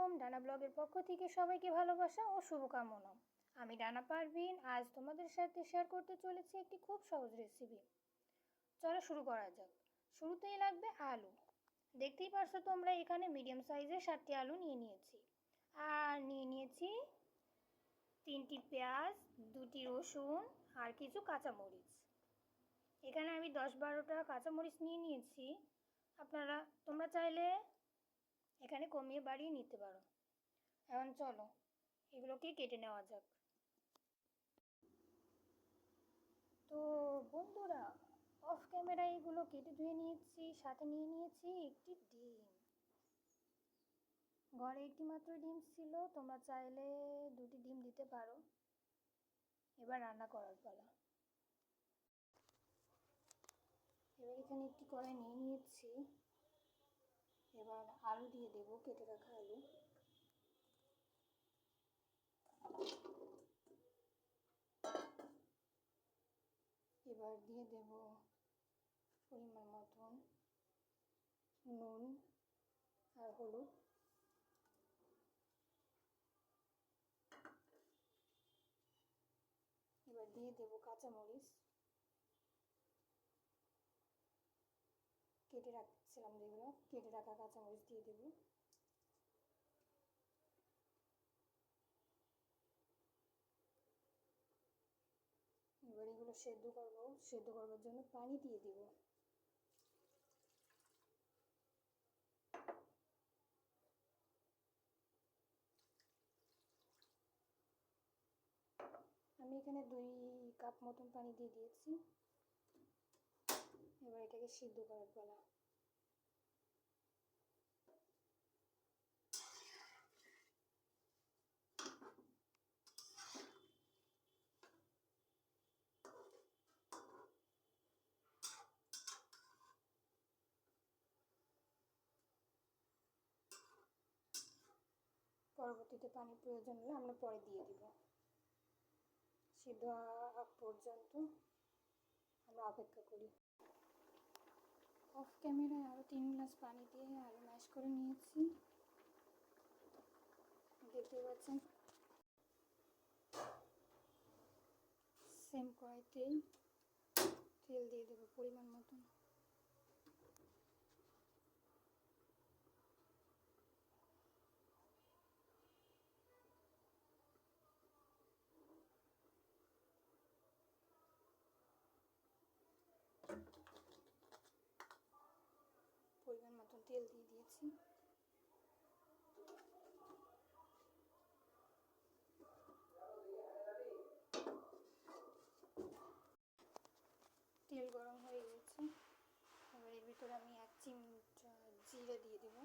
আলাইকুম। ডানা ব্লগের পক্ষ থেকে সবাইকে ভালোবাসা ও শুভকামনা। আমি ডানা পারভিন। আজ তোমাদের সাথে শেয়ার করতে চলেছি একটি খুব সহজ রেসিপি। চলো শুরু করা যাক। শুরুতেই লাগবে আলু। দেখতেই পারছো তোমরা, এখানে মিডিয়াম সাইজের 7টি আলু নিয়ে নিয়েছি। আর নিয়ে নিয়েছি 3টি পেঁয়াজ, 2টি রসুন আর কিছু কাঁচামরিচ। এখানে আমি 10-12টা কাঁচামরিচ নিয়ে নিয়েছি। তোমরা চাইলে এখানে কমিয়ে বাড়িয়ে নিতে পারো। এখন চলো এগুলোকে কেটে নেওয়া যাক। তো বন্ধুরা, অফ ক্যামেরায় এগুলো কেটে ধুয়ে নিয়েছি। সাথে নিয়ে নিয়েছি একটি ডিম। ঘরে একটি মাত্র ডিম ছিল, তোমরা চাইলে 2টি ডিম দিতে পারো। এবার রান্না করার পালা। এবার এখানে একটি কড়াই নিয়ে নিয়েছি। এবার আলু দিয়ে দেবো, কেটে রাখা আলু। এবার দিয়ে দেব পরিমাণ মতন নুন আর হলুদ। এবার দিয়ে দেব কাঁচামরিচ, কেটে রাখছিলাম যেগুলো, কেটে রাখা কাঁচামরিচ দিয়ে দেব। এবার এগুলো সেদ্ধ করবার জন্য পানি দিয়ে দেব। আমি এখানে 2 কাপ মতন পানি দিয়ে দিয়েছি। এবার এটাকে সিদ্ধ করার পালা। পরবর্তীতে পানির প্রয়োজন হলে আমরা পরে দিয়ে দিব। সিদ্ধ হওয়া পর্যন্ত আমরা অপেক্ষা করি। অফ ক্যামেরায় আরও 3 গ্লাস পানি দিয়ে আলু ম্যাশ করে নিয়েছি, দেখতে পাচ্ছেন। সেম কড়াইতেই তেল দিয়ে দেবো পরিমাণ মতন। পরিমাণ মতন তেল দিয়ে দিয়েছি। তেল গরম হয়ে গেছে। এবার এর ভিতরে আমি 1 চিমটা জিরে দিয়ে দেব।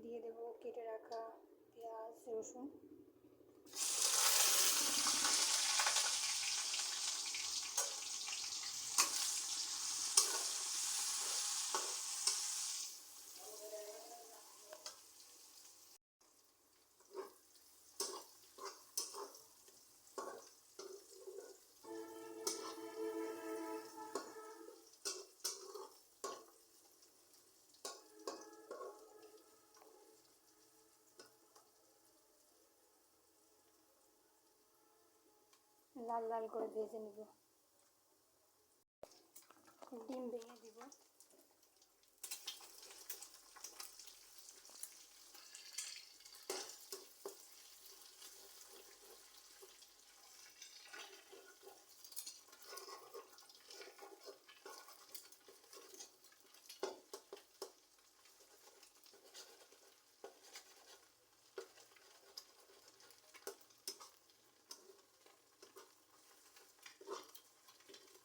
দিয়ে দেব কেটে রাখা পেঁয়াজ, রসুন। লাল লাল করে ভেজে নেব। ডিম ভেঙে দিব।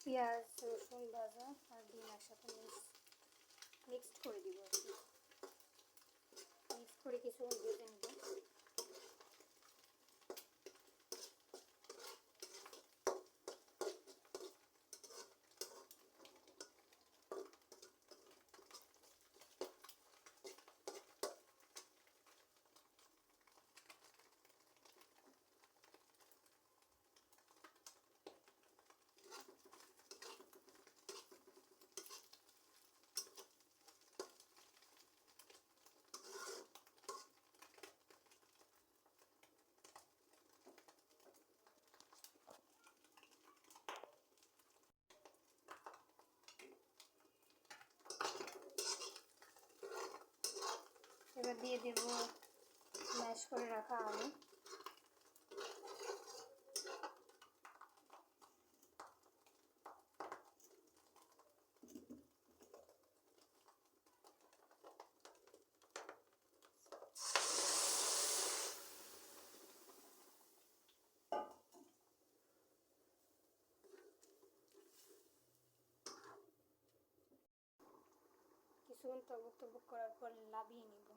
পেঁয়াজ, রসুন ভাজা আর ডিম একসাথে মিক্সড করে দিব। মিক্স করে কিছুক্ষণ ভেজে নেব। এবার দিয়ে দেব ম্যাশ করে রাখা আলু। কিছুক্ষণ টকবক টকবক করার পর লাভিয়ে নিব।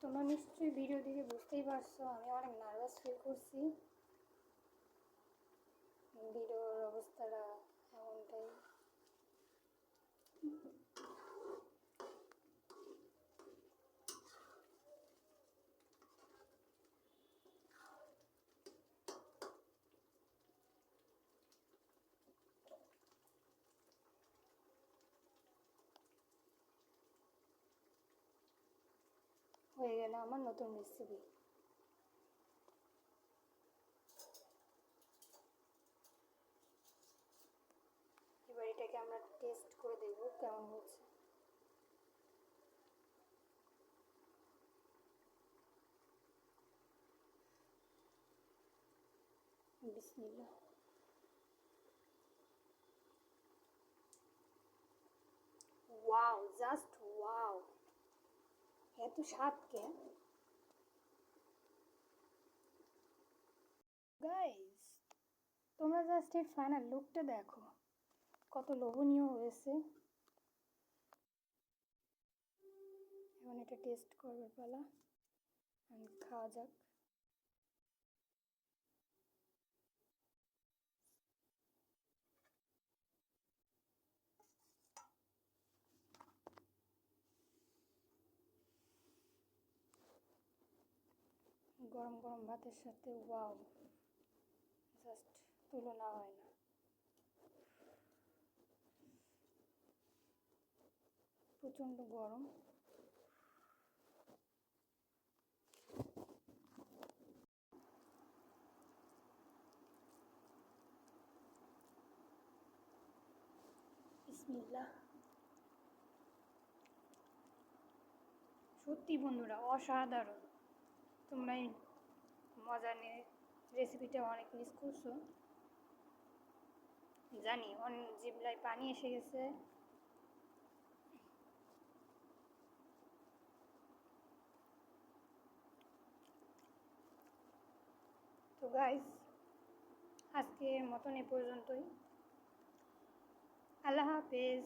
তোমরা নিশ্চয়ই ভিডিও দেখে বুঝতেই পারছো আমি অনেক নার্ভাস ফিল করছি। ভিডিওর অবস্থাটা এমনটাই। হয়ে গেল আমার নতুন রেসিপি। এবার এটাকে আমরা টেস্ট করে দেখব কেমন হচ্ছে। বিসমিল্লাহ। ওয়াও, জাস্ট ওয়াও, এত স্বাদ কে গাইস! তোমরা জাস্ট এর ফাইনাল লুকটা দেখো, কত লোভনীয় হয়েছে। এখন এটা টেস্ট করবার পালা, খাওয়া যাক। গরম গরম ভাতের সাথে ওয়াও, জাস্ট তুলনা হয় না। প্রচণ্ড গরম। বিসমিল্লাহ। সত্যি বন্ধুরা অসাধারণ। তোমরা এই মজা নিয়ে রেসিপিটা অনেক মিস করছো জানি, জিভলায় পানি এসে গেছে। তো গাইস, আজকের মতন এ পর্যন্তই। আল্লাহ হাফেজ।